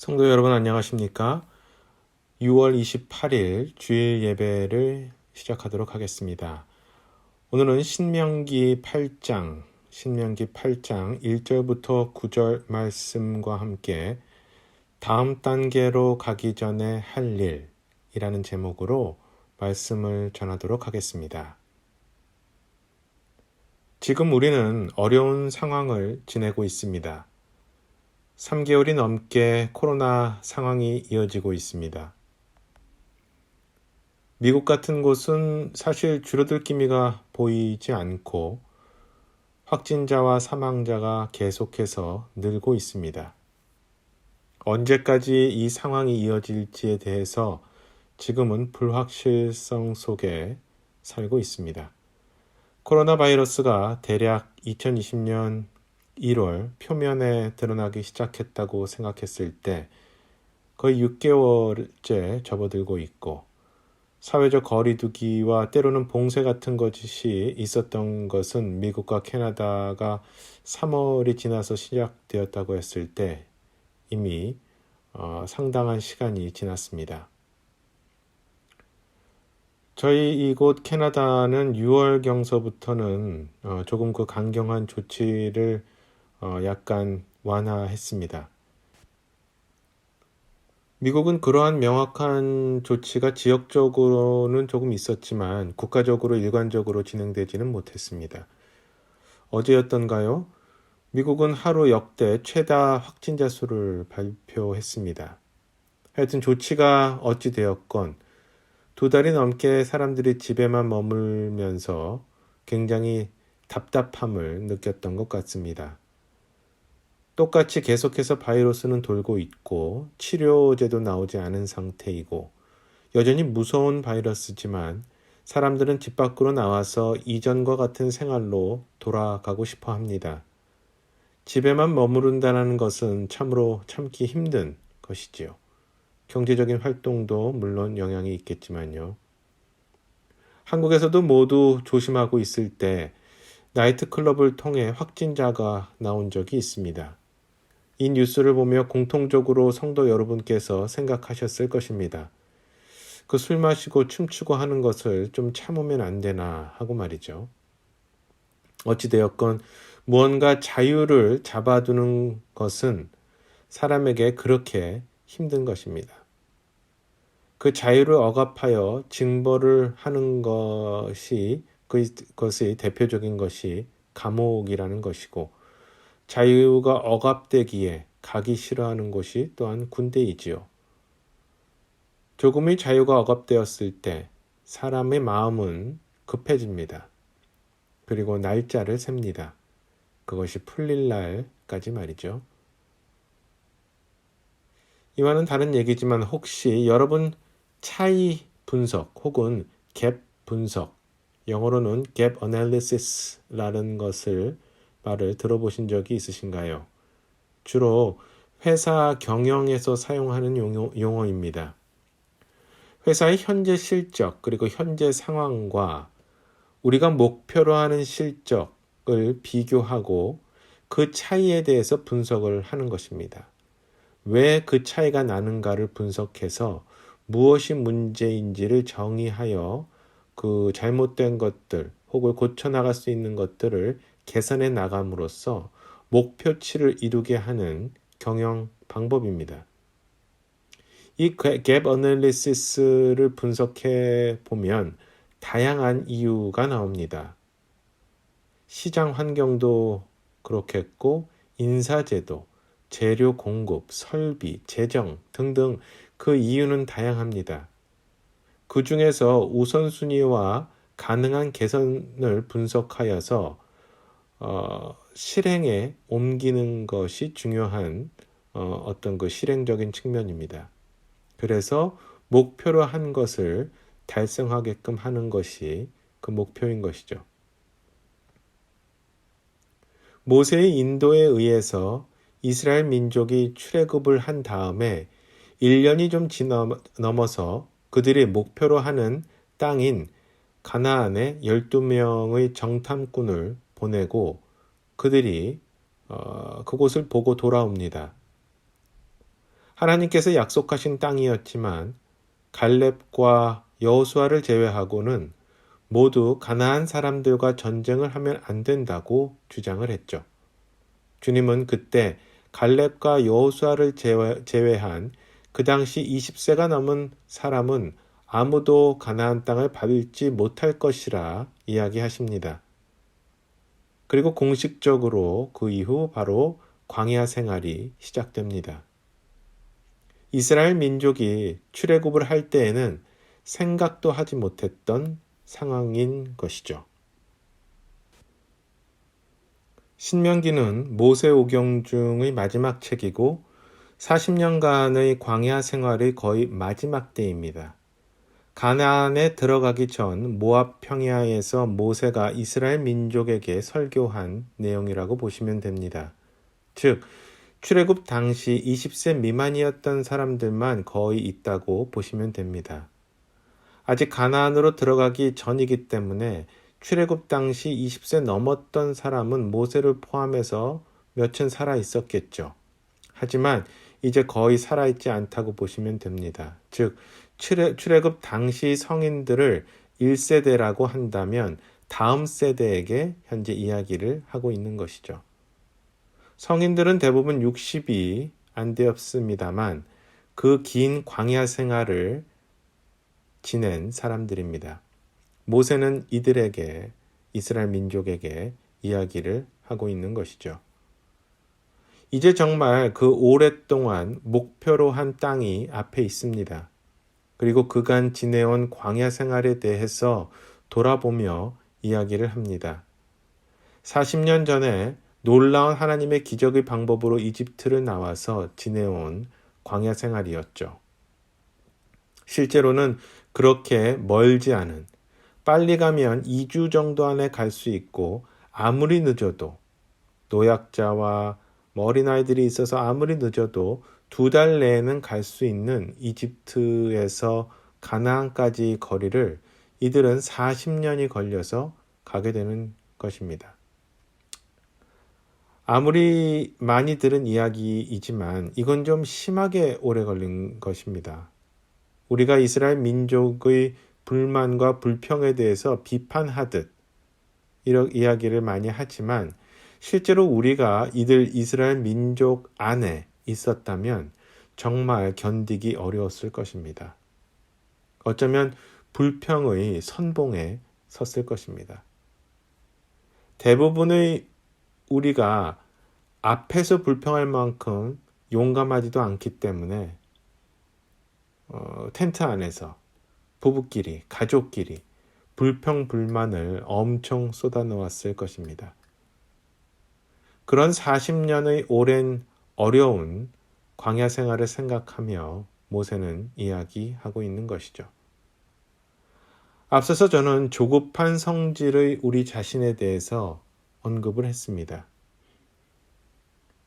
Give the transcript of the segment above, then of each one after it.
성도 여러분 안녕하십니까? 6월 28일 주일 예배를 시작하도록 하겠습니다. 오늘은 신명기 8장 1절부터 9절 말씀과 함께 다음 단계로 가기 전에 할 일이라는 제목으로 말씀을 전하도록 하겠습니다. 지금 우리는 어려운 상황을 지내고 있습니다. 3개월이 넘게 코로나 상황이 이어지고 있습니다. 미국 같은 곳은 사실 줄어들 기미가 보이지 않고 확진자와 사망자가 계속해서 늘고 있습니다. 언제까지 이 상황이 이어질지에 대해서 지금은 불확실성 속에 살고 있습니다. 코로나 바이러스가 대략 2020년 1월 표면에 드러나기 시작했다고 생각했을 때 거의 6개월째 접어들고 있고 사회적 거리두기와 때로는 봉쇄 같은 것이 있었던 것은 미국과 캐나다가 3월이 지나서 시작되었다고 했을 때 이미 상당한 시간이 지났습니다. 저희 이곳 캐나다는 6월경서부터는 조금 그 강경한 조치를 약간 완화했습니다. 미국은 그러한 명확한 조치가 지역적으로는 조금 있었지만 국가적으로 일관적으로 진행되지는 못했습니다. 어제였던가요? 미국은 하루 역대 최다 확진자 수를 발표했습니다. 하여튼 조치가 어찌 되었건 2달이 넘게 사람들이 집에만 머물면서 굉장히 답답함을 느꼈던 것 같습니다. 똑같이 계속해서 바이러스는 돌고 있고 치료제도 나오지 않은 상태이고 여전히 무서운 바이러스지만 사람들은 집 밖으로 나와서 이전과 같은 생활로 돌아가고 싶어 합니다. 집에만 머무른다는 것은 참으로 참기 힘든 것이지요. 경제적인 활동도 물론 영향이 있겠지만요. 한국에서도 모두 조심하고 있을 때 나이트클럽을 통해 확진자가 나온 적이 있습니다. 이 뉴스를 보며 공통적으로 성도 여러분께서 생각하셨을 것입니다. 그 술 마시고 춤추고 하는 것을 좀 참으면 안 되나 하고 말이죠. 어찌되었건 무언가 자유를 잡아두는 것은 사람에게 그렇게 힘든 것입니다. 그 자유를 억압하여 징벌을 하는 것이 그것의 대표적인 것이 감옥이라는 것이고 자유가 억압되기에 가기 싫어하는 곳이 또한 군대이지요. 조금의 자유가 억압되었을 때 사람의 마음은 급해집니다. 그리고 날짜를 셉니다. 그것이 풀릴 날까지 말이죠. 이와는 다른 얘기지만 혹시 여러분 차이 분석 혹은 갭 분석, 영어로는 gap analysis라는 말을 들어보신 적이 있으신가요? 주로 회사 경영에서 사용하는 용어입니다. 회사의 현재 실적 그리고 현재 상황과 우리가 목표로 하는 실적을 비교하고 그 차이에 대해서 분석을 하는 것입니다. 왜 그 차이가 나는가를 분석해서 무엇이 문제인지를 정의하여 그 잘못된 것들 혹은 고쳐나갈 수 있는 것들을 개선해 나감으로써 목표치를 이루게 하는 경영 방법입니다. 이 갭 어널리시스를 분석해 보면 다양한 이유가 나옵니다. 시장 환경도 그렇겠고 인사제도, 재료 공급, 설비, 재정 등등 그 이유는 다양합니다. 그 중에서 우선순위와 가능한 개선을 분석하여서 실행에 옮기는 것이 중요한 어떤 그 실행적인 측면입니다. 그래서 목표로 한 것을 달성하게끔 하는 것이 그 목표인 것이죠. 모세의 인도에 의해서 이스라엘 민족이 출애굽을 한 다음에 1년이 좀 넘어서 그들이 목표로 하는 땅인 가나안에 12명의 정탐꾼을 보내고 그들이 그곳을 보고 돌아옵니다. 하나님께서 약속하신 땅이었지만 갈렙과 여호수아를 제외하고는 모두 가나안 사람들과 전쟁을 하면 안 된다고 주장을 했죠. 주님은 그때 갈렙과 여호수아를 제외한 그 당시 20세가 넘은 사람은 아무도 가나안 땅을 밟지 못할 것이라 이야기하십니다. 그리고 공식적으로 그 이후 바로 광야 생활이 시작됩니다. 이스라엘 민족이 출애굽을 할 때에는 생각도 하지 못했던 상황인 것이죠. 신명기는 모세오경 중의 마지막 책이고 40년간의 광야 생활의 거의 마지막 때입니다. 가나안에 들어가기 전 모압 평야에서 모세가 이스라엘 민족에게 설교한 내용이라고 보시면 됩니다. 즉, 출애굽 당시 20세 미만이었던 사람들만 거의 있다고 보시면 됩니다. 아직 가나안으로 들어가기 전이기 때문에 출애굽 당시 20세 넘었던 사람은 모세를 포함해서 몇은 살아 있었겠죠. 하지만 이제 거의 살아있지 않다고 보시면 됩니다. 즉, 출애굽 당시 성인들을 1세대라고 한다면 다음 세대에게 현재 이야기를 하고 있는 것이죠. 성인들은 대부분 60이 안 되었습니다만 그 긴 광야 생활을 지낸 사람들입니다. 모세는 이들에게, 이스라엘 민족에게 이야기를 하고 있는 것이죠. 이제 정말 그 오랫동안 목표로 한 땅이 앞에 있습니다. 그리고 그간 지내온 광야 생활에 대해서 돌아보며 이야기를 합니다. 40년 전에 놀라운 하나님의 기적의 방법으로 이집트를 나와서 지내온 광야 생활이었죠. 실제로는 그렇게 멀지 않은, 빨리 가면 2주 정도 안에 갈 수 있고 아무리 늦어도 노약자와 어린아이들이 있어서 아무리 늦어도 2달 내에는 갈 수 있는 이집트에서 가나안까지 거리를 이들은 40년이 걸려서 가게 되는 것입니다. 아무리 많이 들은 이야기이지만 이건 좀 심하게 오래 걸린 것입니다. 우리가 이스라엘 민족의 불만과 불평에 대해서 비판하듯 이런 이야기를 많이 하지만 실제로 우리가 이들 이스라엘 민족 안에 있었다면 정말 견디기 어려웠을 것입니다. 어쩌면 불평의 선봉에 섰을 것입니다. 대부분의 우리가 앞에서 불평할 만큼 용감하지도 않기 때문에 텐트 안에서 부부끼리, 가족끼리 불평, 불만을 엄청 쏟아놓았을 것입니다. 그런 40년의 오랜 어려운 광야 생활을 생각하며 모세는 이야기하고 있는 것이죠. 앞서서 저는 조급한 성질의 우리 자신에 대해서 언급을 했습니다.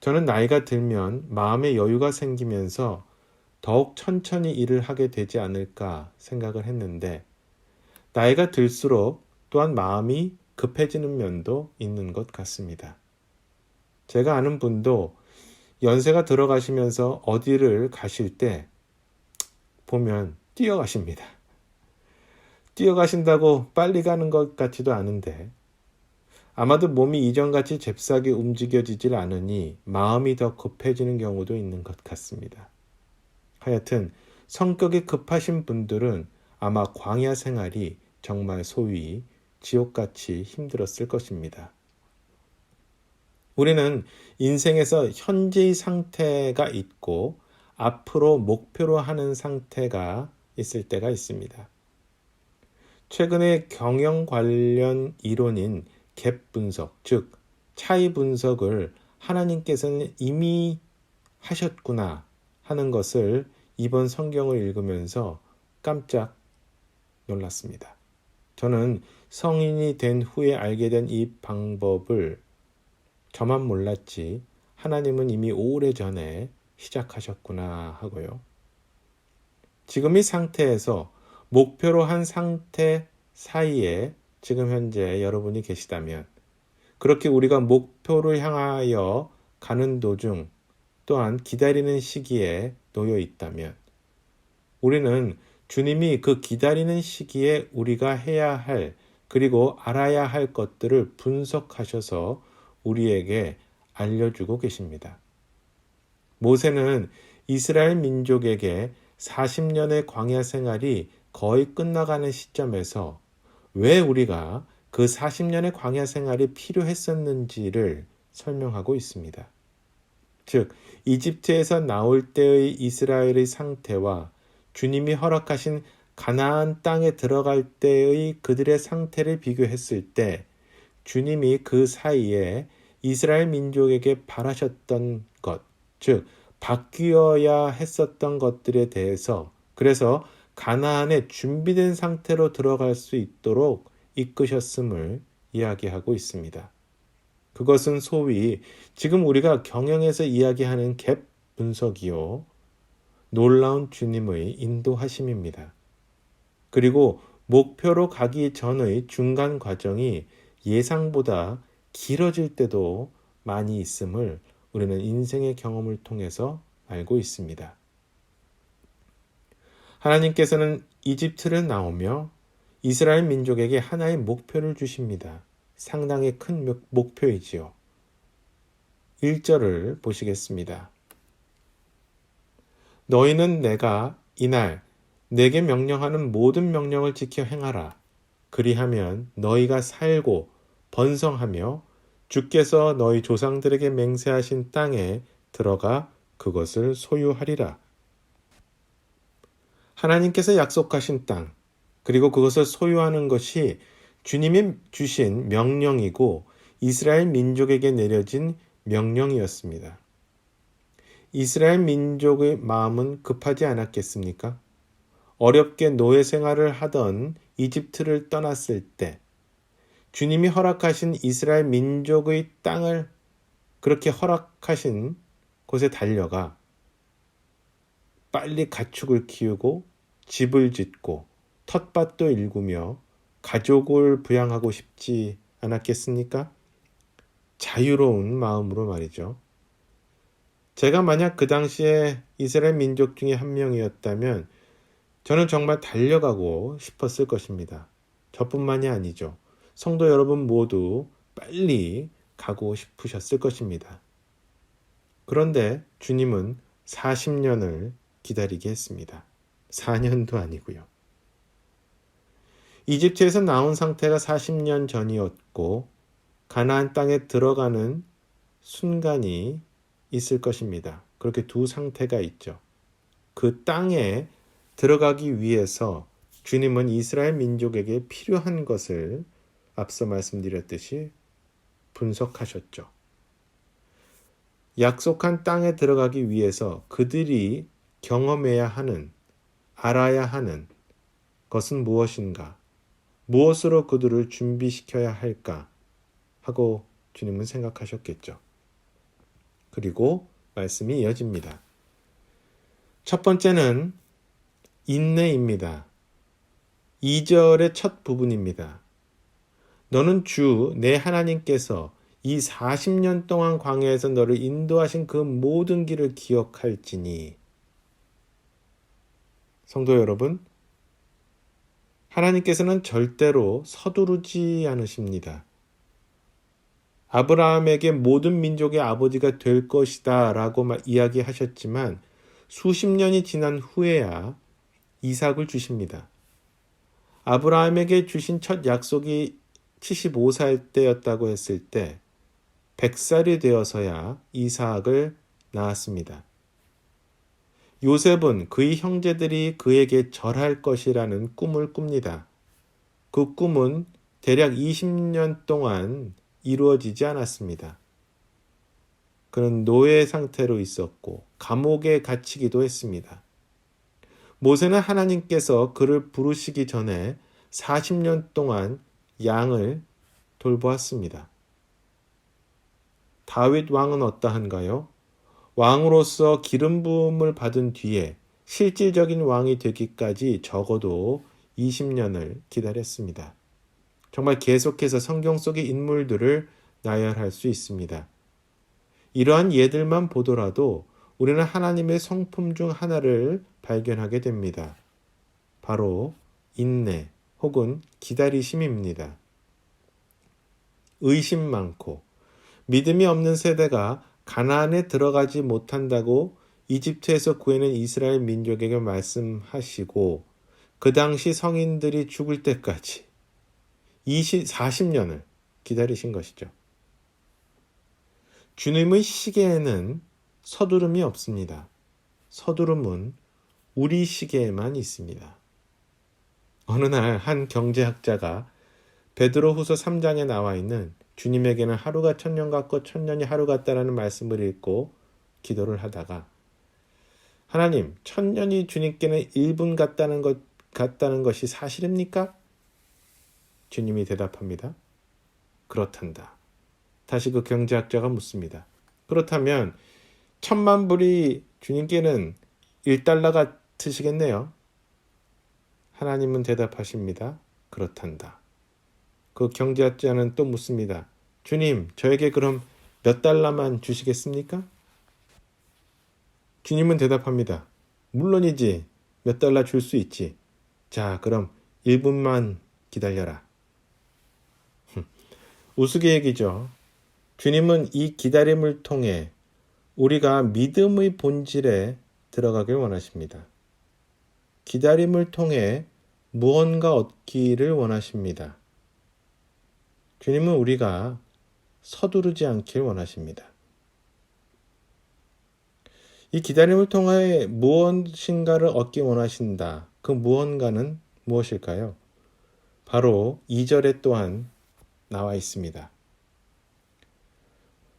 저는 나이가 들면 마음의 여유가 생기면서 더욱 천천히 일을 하게 되지 않을까 생각을 했는데 나이가 들수록 또한 마음이 급해지는 면도 있는 것 같습니다. 제가 아는 분도 연세가 들어가시면서 어디를 가실 때 보면 뛰어가십니다. 뛰어가신다고 빨리 가는 것 같지도 않은데 아마도 몸이 이전같이 잽싸게 움직여지질 않으니 마음이 더 급해지는 경우도 있는 것 같습니다. 하여튼 성격이 급하신 분들은 아마 광야 생활이 정말 소위 지옥같이 힘들었을 것입니다. 우리는 인생에서 현재의 상태가 있고 앞으로 목표로 하는 상태가 있을 때가 있습니다. 최근에 경영 관련 이론인 갭 분석, 즉 차이 분석을 하나님께서는 이미 하셨구나 하는 것을 이번 성경을 읽으면서 깜짝 놀랐습니다. 저는 성인이 된 후에 알게 된 이 방법을 저만 몰랐지 하나님은 이미 오래전에 시작하셨구나 하고요. 지금 이 상태에서 목표로 한 상태 사이에 지금 현재 여러분이 계시다면 그렇게 우리가 목표를 향하여 가는 도중 또한 기다리는 시기에 놓여 있다면 우리는 주님이 그 기다리는 시기에 우리가 해야 할 그리고 알아야 할 것들을 분석하셔서 우리에게 알려주고 계십니다. 모세는 이스라엘 민족에게 40년의 광야 생활이 거의 끝나가는 시점에서 왜 우리가 그 40년의 광야 생활이 필요했었는지를 설명하고 있습니다. 즉, 이집트에서 나올 때의 이스라엘의 상태와 주님이 허락하신 가나안 땅에 들어갈 때의 그들의 상태를 비교했을 때 주님이 그 사이에 이스라엘 민족에게 바라셨던 것, 즉 바뀌어야 했었던 것들에 대해서 그래서 가나안에 준비된 상태로 들어갈 수 있도록 이끄셨음을 이야기하고 있습니다. 그것은 소위 지금 우리가 경영에서 이야기하는 갭 분석이요. 놀라운 주님의 인도하심입니다. 그리고 목표로 가기 전의 중간 과정이 예상보다 길어질 때도 많이 있음을 우리는 인생의 경험을 통해서 알고 있습니다. 하나님께서는 이집트를 나오며 이스라엘 민족에게 하나의 목표를 주십니다. 상당히 큰 목표이지요. 1절을 보시겠습니다. 너희는 내가 이날 내게 명령하는 모든 명령을 지켜 행하라. 그리하면 너희가 살고 번성하며 주께서 너희 조상들에게 맹세하신 땅에 들어가 그것을 소유하리라. 하나님께서 약속하신 땅, 그리고 그것을 소유하는 것이 주님이 주신 명령이고 이스라엘 민족에게 내려진 명령이었습니다. 이스라엘 민족의 마음은 급하지 않았겠습니까? 어렵게 노예 생활을 하던 이집트를 떠났을 때 주님이 허락하신 이스라엘 민족의 땅을 그렇게 허락하신 곳에 달려가 빨리 가축을 키우고 집을 짓고 텃밭도 일구며 가족을 부양하고 싶지 않았겠습니까? 자유로운 마음으로 말이죠. 제가 만약 그 당시에 이스라엘 민족 중에 한 명이었다면 저는 정말 달려가고 싶었을 것입니다. 저뿐만이 아니죠. 성도 여러분 모두 빨리 가고 싶으셨을 것입니다. 그런데 주님은 40년을 기다리게 했습니다. 4년도 아니고요. 이집트에서 나온 상태가 40년 전이었고 가나안 땅에 들어가는 순간이 있을 것입니다. 그렇게 두 상태가 있죠. 그 땅에 들어가기 위해서 주님은 이스라엘 민족에게 필요한 것을 앞서 말씀드렸듯이 분석하셨죠. 약속한 땅에 들어가기 위해서 그들이 경험해야 하는, 알아야 하는 것은 무엇인가? 무엇으로 그들을 준비시켜야 할까? 하고 주님은 생각하셨겠죠. 그리고 말씀이 이어집니다. 첫 번째는 인내입니다. 2절의 첫 부분입니다. 너는 주 내 하나님께서 이 40년 동안 광야에서 너를 인도하신 그 모든 길을 기억할지니. 성도 여러분, 하나님께서는 절대로 서두르지 않으십니다. 아브라함에게 모든 민족의 아버지가 될 것이다 라고 이야기하셨지만 수십 년이 지난 후에야 이삭을 주십니다. 아브라함에게 주신 첫 약속이 75살 때였다고 했을 때 100살이 되어서야 이삭을 낳았습니다. 요셉은 그의 형제들이 그에게 절할 것이라는 꿈을 꿉니다. 그 꿈은 대략 20년 동안 이루어지지 않았습니다. 그는 노예 상태로 있었고 감옥에 갇히기도 했습니다. 모세는 하나님께서 그를 부르시기 전에 40년 동안 양을 돌보았습니다. 다윗 왕은 어떠한가요? 왕으로서 기름 부음을 받은 뒤에 실질적인 왕이 되기까지 적어도 20년을 기다렸습니다. 정말 계속해서 성경 속의 인물들을 나열할 수 있습니다. 이러한 예들만 보더라도 우리는 하나님의 성품 중 하나를 발견하게 됩니다. 바로 인내 혹은 기다리심입니다. 의심 많고 믿음이 없는 세대가 가나안에 들어가지 못한다고 이집트에서 구해낸 이스라엘 민족에게 말씀하시고 그 당시 성인들이 죽을 때까지 40년을 기다리신 것이죠. 주님의 시계에는 서두름이 없습니다. 서두름은 우리 시계에만 있습니다. 어느 날 한 경제학자가 베드로후서 3장에 나와 있는 주님에게는 하루가 천년 같고 천년이 하루 같다라는 말씀을 읽고 기도를 하다가 하나님, 천년이 주님께는 1분 같다는 것이 사실입니까? 주님이 대답합니다. 그렇단다. 다시 그 경제학자가 묻습니다. 그렇다면 1000만 불이 주님께는 1달러 같으시겠네요. 하나님은 대답하십니다. 그렇단다. 그 경제학자는 또 묻습니다. 주님, 저에게 그럼 몇 달러만 주시겠습니까? 주님은 대답합니다. 물론이지. 몇 달러 줄 수 있지. 자, 그럼 1분만 기다려라. 우스갯얘기죠. 주님은 이 기다림을 통해 우리가 믿음의 본질에 들어가길 원하십니다. 기다림을 통해 무언가 얻기를 원하십니다. 주님은 우리가 서두르지 않길 원하십니다. 이 기다림을 통해 무엇인가를 얻기 원하신다. 그 무언가는 무엇일까요? 바로 2절에 또한 나와 있습니다.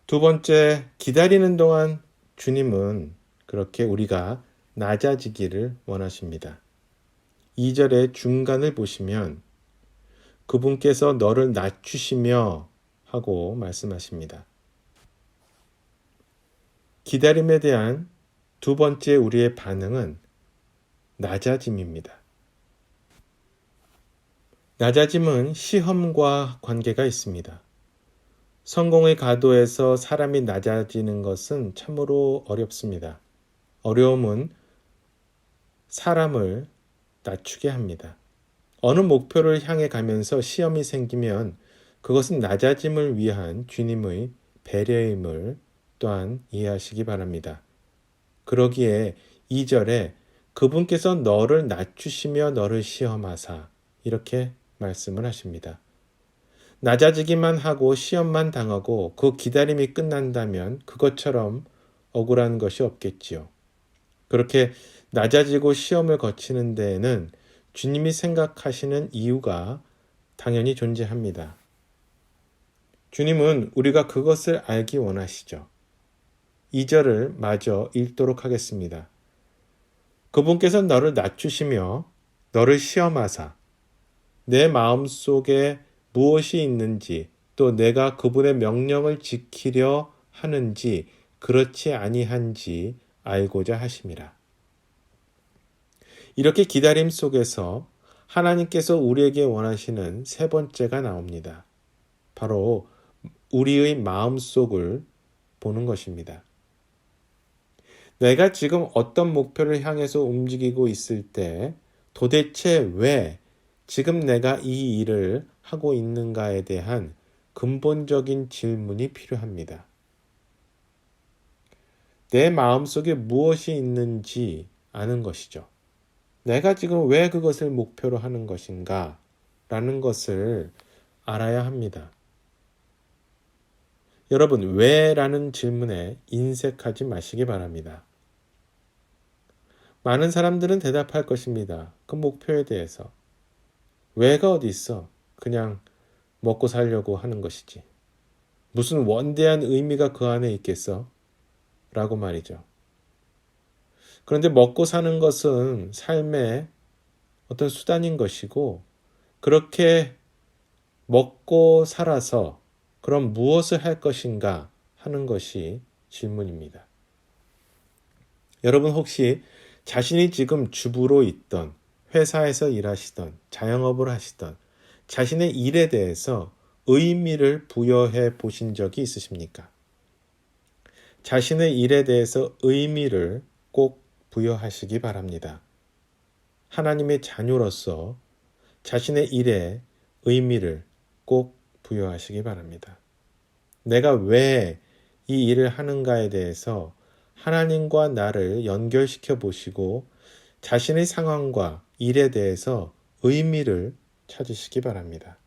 두 번째, 기다리는 동안 주님은 그렇게 우리가 낮아지기를 원하십니다. 2절의 중간을 보시면 그분께서 너를 낮추시며 하고 말씀하십니다. 기다림에 대한 두 번째 우리의 반응은 낮아짐입니다. 낮아짐은 시험과 관계가 있습니다. 성공의 가도에서 사람이 낮아지는 것은 참으로 어렵습니다. 어려움은 사람을 낮추게 합니다. 어느 목표를 향해 가면서 시험이 생기면 그것은 낮아짐을 위한 주님의 배려임을 또한 이해하시기 바랍니다. 그러기에 2절에 그분께서 너를 낮추시며 너를 시험하사 이렇게 말씀을 하십니다. 낮아지기만 하고 시험만 당하고 그 기다림이 끝난다면 그것처럼 억울한 것이 없겠지요. 그렇게 낮아지고 시험을 거치는 데에는 주님이 생각하시는 이유가 당연히 존재합니다. 주님은 우리가 그것을 알기 원하시죠. 2절을 마저 읽도록 하겠습니다. 그분께서 너를 낮추시며 너를 시험하사 내 마음속에 무엇이 있는지 또 내가 그분의 명령을 지키려 하는지 그렇지 아니한지 알고자 하심이라. 이렇게 기다림 속에서 하나님께서 우리에게 원하시는 세 번째가 나옵니다. 바로 우리의 마음속을 보는 것입니다. 내가 지금 어떤 목표를 향해서 움직이고 있을 때 도대체 왜 지금 내가 이 일을 하고 있는가에 대한 근본적인 질문이 필요합니다. 내 마음속에 무엇이 있는지 아는 것이죠. 내가 지금 왜 그것을 목표로 하는 것인가 라는 것을 알아야 합니다. 여러분, 왜? 라는 질문에 인색하지 마시기 바랍니다. 많은 사람들은 대답할 것입니다. 그 목표에 대해서. 왜가 어디 있어? 그냥 먹고 살려고 하는 것이지. 무슨 원대한 의미가 그 안에 있겠어? 라고 말이죠. 그런데 먹고 사는 것은 삶의 어떤 수단인 것이고 그렇게 먹고 살아서 그럼 무엇을 할 것인가 하는 것이 질문입니다. 여러분 혹시 자신이 지금 주부로 있던 회사에서 일하시던 자영업을 하시던 자신의 일에 대해서 의미를 부여해 보신 적이 있으십니까? 자신의 일에 대해서 의미를 꼭 부여하시기 바랍니다. 하나님의 자녀로서 자신의 일에 의미를 꼭 부여하시기 바랍니다. 내가 왜 이 일을 하는가에 대해서 하나님과 나를 연결시켜 보시고 자신의 상황과 일에 대해서 의미를 찾으시기 바랍니다.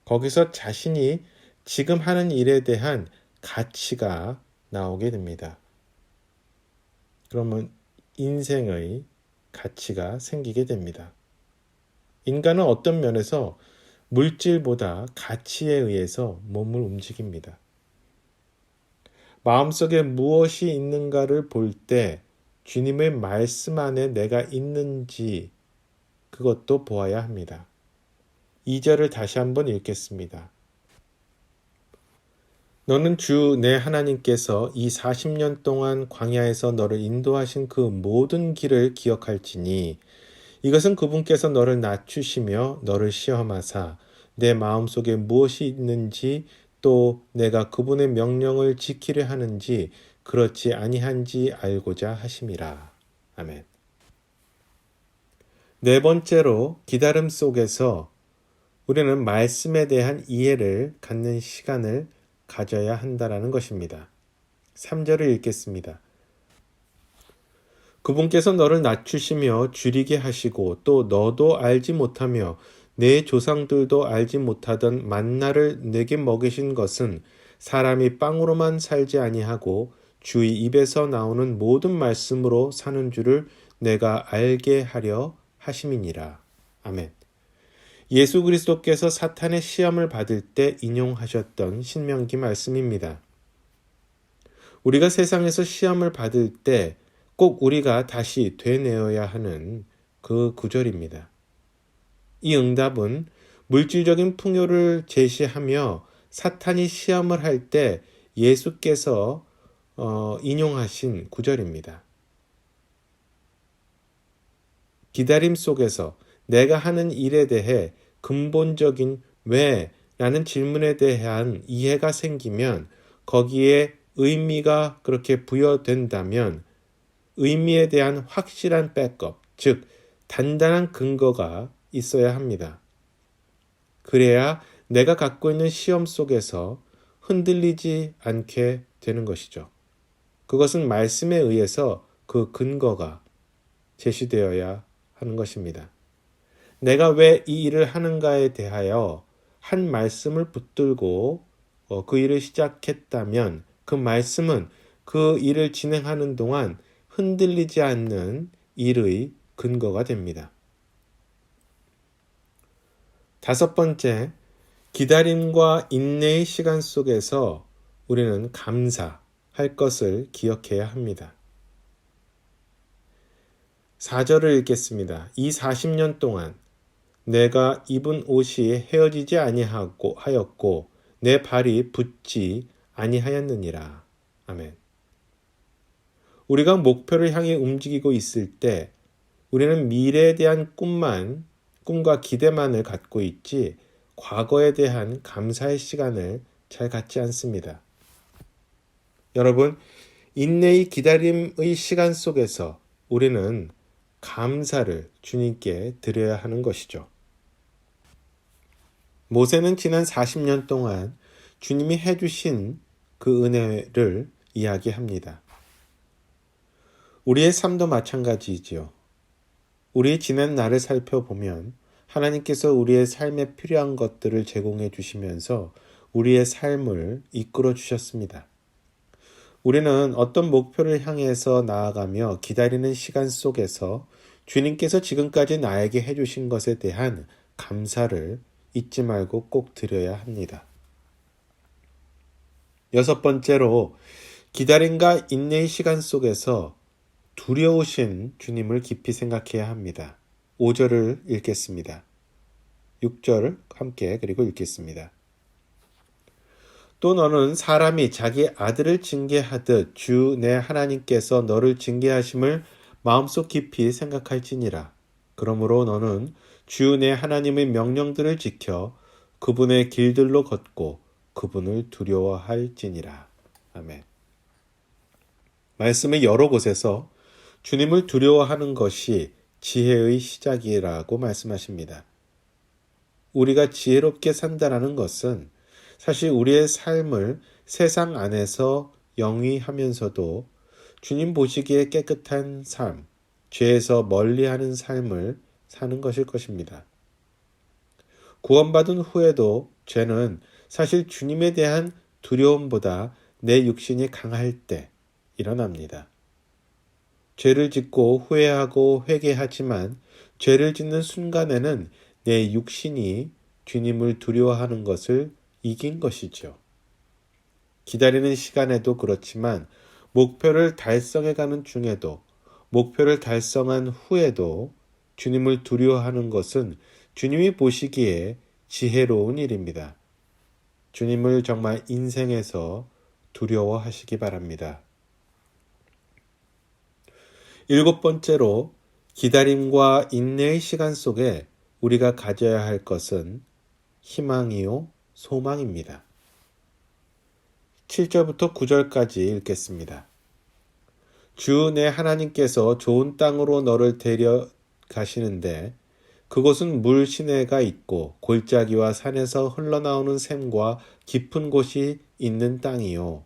거기서 자신이 지금 하는 일에 대한 가치가 나오게 됩니다. 그러면 인생의 가치가 생기게 됩니다. 인간은 어떤 면에서 물질보다 가치에 의해서 몸을 움직입니다. 마음속에 무엇이 있는가를 볼 때 주님의 말씀 안에 내가 있는지 그것도 보아야 합니다. 2절을 다시 한번 읽겠습니다. 너는 주 내 하나님께서 이 40년 동안 광야에서 너를 인도하신 그 모든 길을 기억할지니 이것은 그분께서 너를 낮추시며 너를 시험하사 내 마음속에 무엇이 있는지 또 내가 그분의 명령을 지키려 하는지 그렇지 아니한지 알고자 하심이라. 아멘. 네 번째로 기다림 속에서 우리는 말씀에 대한 이해를 갖는 시간을 가져야 한다라는 것입니다. 3절을 읽겠습니다. 그분께서 너를 낮추시며 줄이게 하시고 또 너도 알지 못하며 내 조상들도 알지 못하던 만나를 내게 먹이신 것은 사람이 빵으로만 살지 아니하고 주의 입에서 나오는 모든 말씀으로 사는 줄을 내가 알게 하려 하심이니라. 아멘. 예수 그리스도께서 사탄의 시험을 받을 때 인용하셨던 신명기 말씀입니다. 우리가 세상에서 시험을 받을 때 꼭 우리가 다시 되뇌어야 하는 그 구절입니다. 이 응답은 물질적인 풍요를 제시하며 사탄이 시험을 할 때 예수께서 인용하신 구절입니다. 기다림 속에서 내가 하는 일에 대해 근본적인 왜? 라는 질문에 대한 이해가 생기면 거기에 의미가 그렇게 부여된다면 의미에 대한 확실한 백업, 즉 단단한 근거가 있어야 합니다. 그래야 내가 갖고 있는 시험 속에서 흔들리지 않게 되는 것이죠. 그것은 말씀에 의해서 그 근거가 제시되어야 하는 것입니다. 내가 왜 이 일을 하는가에 대하여 한 말씀을 붙들고 그 일을 시작했다면 그 말씀은 그 일을 진행하는 동안 흔들리지 않는 일의 근거가 됩니다. 5번째, 기다림과 인내의 시간 속에서 우리는 감사할 것을 기억해야 합니다. 4절을 읽겠습니다. 이 40년 동안 내가 입은 옷이 헤어지지 아니하였고 내 발이 붓지 아니하였느니라. 아멘. 우리가 목표를 향해 움직이고 있을 때 우리는 미래에 대한 꿈과 기대만을 갖고 있지 과거에 대한 감사의 시간을 잘 갖지 않습니다. 여러분, 인내의 기다림의 시간 속에서 우리는 감사를 주님께 드려야 하는 것이죠. 모세는 지난 40년 동안 주님이 해주신 그 은혜를 이야기합니다. 우리의 삶도 마찬가지이지요. 우리의 지난 날을 살펴보면 하나님께서 우리의 삶에 필요한 것들을 제공해 주시면서 우리의 삶을 이끌어 주셨습니다. 우리는 어떤 목표를 향해서 나아가며 기다리는 시간 속에서 주님께서 지금까지 나에게 해주신 것에 대한 감사를 잊지 말고 꼭 드려야 합니다. 6번째로 기다림과 인내의 시간 속에서 두려우신 주님을 깊이 생각해야 합니다. 5절을 읽겠습니다. 6절 함께 그리고 읽겠습니다. 또 너는 사람이 자기 아들을 징계하듯 주 내 하나님께서 너를 징계하심을 마음속 깊이 생각할지니라. 그러므로 너는 주 내 하나님의 명령들을 지켜 그분의 길들로 걷고 그분을 두려워할지니라. 아멘. 말씀의 여러 곳에서 주님을 두려워하는 것이 지혜의 시작이라고 말씀하십니다. 우리가 지혜롭게 산다라는 것은 사실 우리의 삶을 세상 안에서 영위하면서도 주님 보시기에 깨끗한 삶, 죄에서 멀리하는 삶을 사는 것일 것입니다. 구원받은 후에도 죄는 사실 주님에 대한 두려움보다 내 육신이 강할 때 일어납니다. 죄를 짓고 후회하고 회개하지만 죄를 짓는 순간에는 내 육신이 주님을 두려워하는 것을 이긴 것이죠. 기다리는 시간에도 그렇지만 목표를 달성해가는 중에도 목표를 달성한 후에도 주님을 두려워하는 것은 주님이 보시기에 지혜로운 일입니다. 주님을 정말 인생에서 두려워하시기 바랍니다. 7번째로 기다림과 인내의 시간 속에 우리가 가져야 할 것은 희망이요 소망입니다. 7절부터 9절까지 읽겠습니다. 주 내 하나님께서 좋은 땅으로 너를 데려가시는데 그곳은 물 시내가 있고 골짜기와 산에서 흘러나오는 샘과 깊은 곳이 있는 땅이요.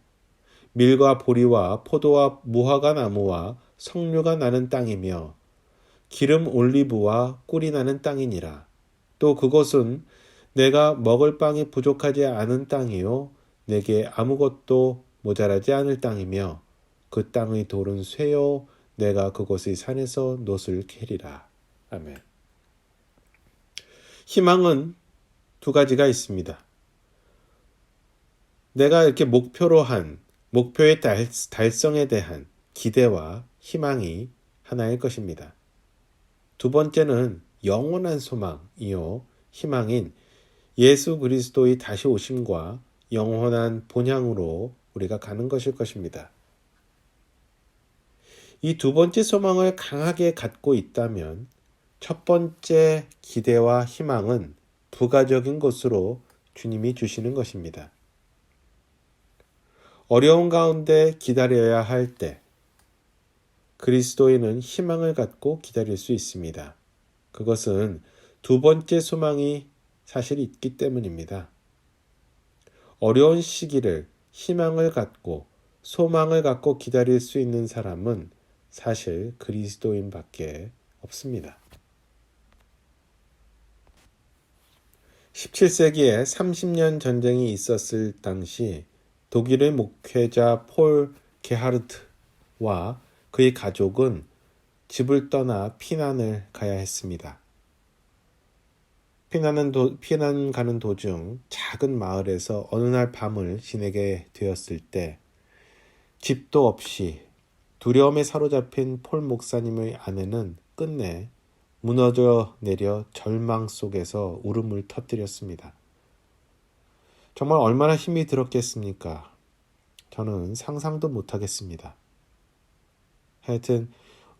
밀과 보리와 포도와 무화과 나무와 석류가 나는 땅이며 기름 올리브와 꿀이 나는 땅이니라. 또 그곳은 내가 먹을 빵이 부족하지 않은 땅이요. 내게 아무것도 모자라지 않을 땅이며 그 땅의 돌은 쇠요. 내가 그곳의 산에서 놋을 캐리라. 아멘. 희망은 두 가지가 있습니다. 내가 이렇게 목표의 달성에 대한 기대와 희망이 하나일 것입니다. 두 번째는 영원한 소망이요 희망인 예수 그리스도의 다시 오심과 영원한 본향으로 우리가 가는 것일 것입니다. 이 두 번째 소망을 강하게 갖고 있다면 첫 번째 기대와 희망은 부가적인 것으로 주님이 주시는 것입니다. 어려운 가운데 기다려야 할 때 그리스도인은 희망을 갖고 기다릴 수 있습니다. 그것은 두 번째 소망이 사실 있기 때문입니다. 어려운 시기를 희망을 갖고 소망을 갖고 기다릴 수 있는 사람은 사실 그리스도인밖에 없습니다. 17세기에 30년 전쟁이 있었을 당시 독일의 목회자 폴 게하르트와 그의 가족은 집을 떠나 피난을 가야 했습니다. 피난 가는 도중 작은 마을에서 어느 날 밤을 지내게 되었을 때 집도 없이 두려움에 사로잡힌 폴 목사님의 아내는 끝내 무너져 내려 절망 속에서 울음을 터뜨렸습니다. 정말 얼마나 힘이 들었겠습니까? 저는 상상도 못하겠습니다. 하여튼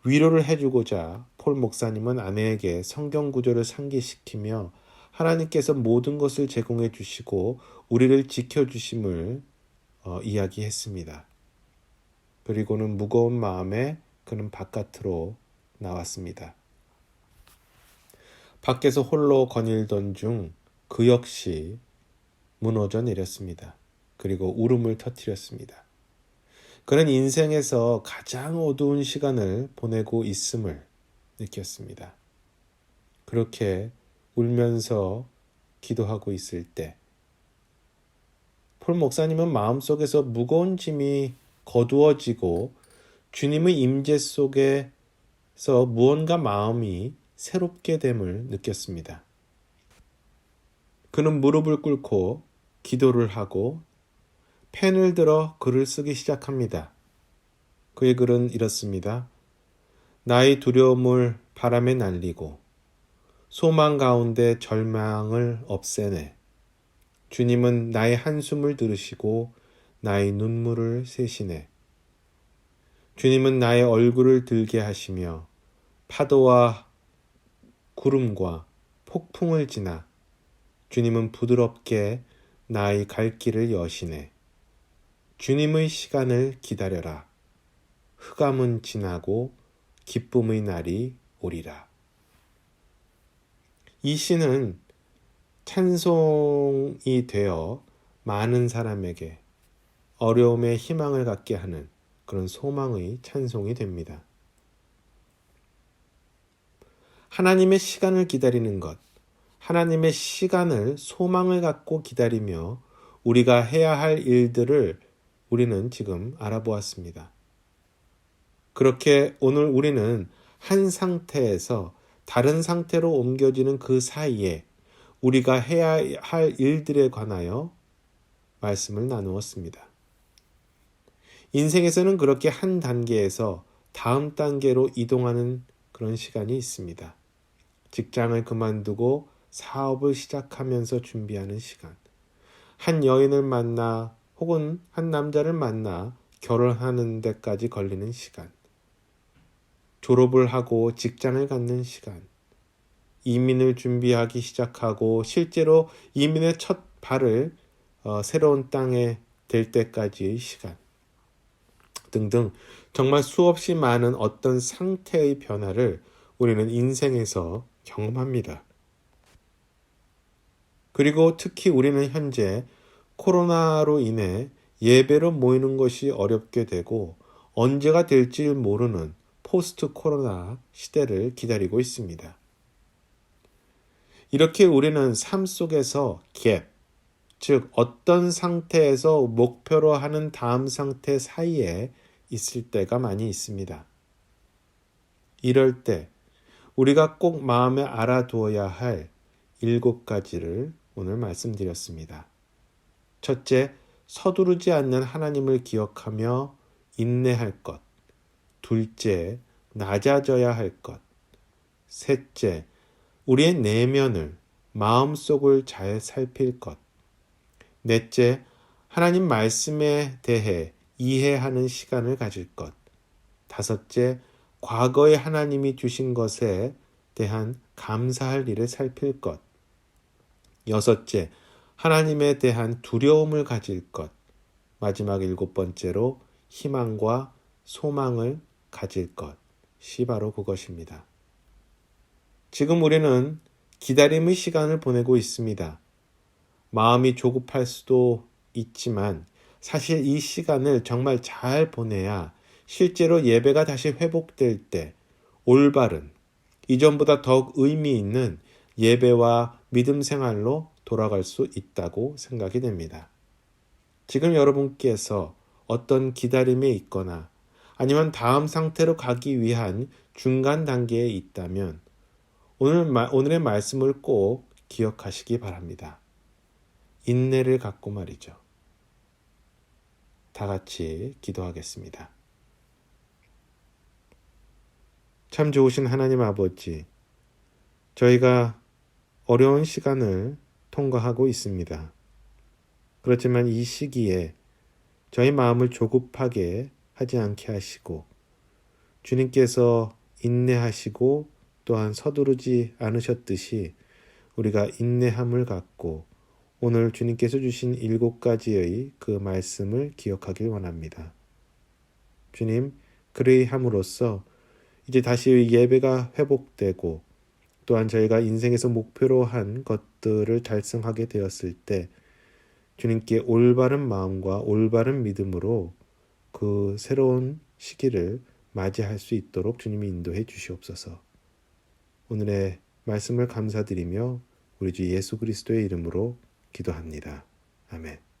위로를 해주고자 폴 목사님은 아내에게 성경 구절을 상기시키며 하나님께서 모든 것을 제공해 주시고 우리를 지켜주심을 이야기했습니다. 그리고는 무거운 마음에 그는 바깥으로 나왔습니다. 밖에서 홀로 거닐던 중 그 역시 무너져 내렸습니다. 그리고 울음을 터뜨렸습니다. 그는 인생에서 가장 어두운 시간을 보내고 있음을 느꼈습니다. 그렇게 울면서 기도하고 있을 때 폴 목사님은 마음속에서 무거운 짐이 거두어지고 주님의 임재 속에서 무언가 마음이 새롭게 됨을 느꼈습니다. 그는 무릎을 꿇고 기도를 하고 펜을 들어 글을 쓰기 시작합니다. 그의 글은 이렇습니다. 나의 두려움을 바람에 날리고 소망 가운데 절망을 없애네. 주님은 나의 한숨을 들으시고 나의 눈물을 세시네. 주님은 나의 얼굴을 들게 하시며 파도와 구름과 폭풍을 지나 주님은 부드럽게 나의 갈 길을 여시네. 주님의 시간을 기다려라. 흑암은 지나고 기쁨의 날이 오리라. 이 시는 찬송이 되어 많은 사람에게 어려움에 희망을 갖게 하는 그런 소망의 찬송이 됩니다. 하나님의 시간을 기다리는 것, 하나님의 시간을 소망을 갖고 기다리며 우리가 해야 할 일들을 우리는 지금 알아보았습니다. 그렇게 오늘 우리는 한 상태에서 다른 상태로 옮겨지는 그 사이에 우리가 해야 할 일들에 관하여 말씀을 나누었습니다. 인생에서는 그렇게 한 단계에서 다음 단계로 이동하는 그런 시간이 있습니다. 직장을 그만두고 사업을 시작하면서 준비하는 시간, 한 여인을 만나 혹은 한 남자를 만나 결혼하는 데까지 걸리는 시간, 졸업을 하고 직장을 갖는 시간, 이민을 준비하기 시작하고 실제로 이민의 첫 발을 새로운 땅에 댈 때까지의 시간 등등 정말 수없이 많은 어떤 상태의 변화를 우리는 인생에서 경험합니다. 그리고 특히 우리는 현재 코로나로 인해 예배로 모이는 것이 어렵게 되고 언제가 될지 모르는 포스트 코로나 시대를 기다리고 있습니다. 이렇게 우리는 삶 속에서 갭, 즉 어떤 상태에서 목표로 하는 다음 상태 사이에 있을 때가 많이 있습니다. 이럴 때 우리가 꼭 마음에 알아두어야 할 7가지를 오늘 말씀드렸습니다. 첫째, 서두르지 않는 하나님을 기억하며 인내할 것. 둘째, 낮아져야 할 것. 셋째, 우리의 내면을, 마음속을 잘 살필 것. 넷째, 하나님 말씀에 대해 이해하는 시간을 가질 것. 다섯째, 과거에 하나님이 주신 것에 대한 감사할 일을 살필 것. 여섯째, 하나님에 대한 두려움을 가질 것. 마지막 7번째로 희망과 소망을 가질 것이 바로 그것입니다. 지금 우리는 기다림의 시간을 보내고 있습니다. 마음이 조급할 수도 있지만 사실 이 시간을 정말 잘 보내야 실제로 예배가 다시 회복될 때 올바른, 이전보다 더욱 의미 있는 예배와 믿음 생활로 돌아갈 수 있다고 생각이 됩니다. 지금 여러분께서 어떤 기다림에 있거나 아니면 다음 상태로 가기 위한 중간 단계에 있다면 오늘의 말씀을 꼭 기억하시기 바랍니다. 인내를 갖고 말이죠. 다 같이 기도하겠습니다. 참 좋으신 하나님 아버지, 저희가 어려운 시간을 통과하고 있습니다. 그렇지만 이 시기에 저희 마음을 조급하게 하지 않게 하시고 주님께서 인내하시고 또한 서두르지 않으셨듯이 우리가 인내함을 갖고 오늘 주님께서 주신 7가지의 그 말씀을 기억하길 원합니다. 주님, 그리함으로써 이제 다시 예배가 회복되고 또한 저희가 인생에서 목표로 한 것들을 달성하게 되었을 때 주님께 올바른 마음과 올바른 믿음으로 그 새로운 시기를 맞이할 수 있도록 주님이 인도해 주시옵소서. 오늘의 말씀을 감사드리며 우리 주 예수 그리스도의 이름으로 기도합니다. 아멘.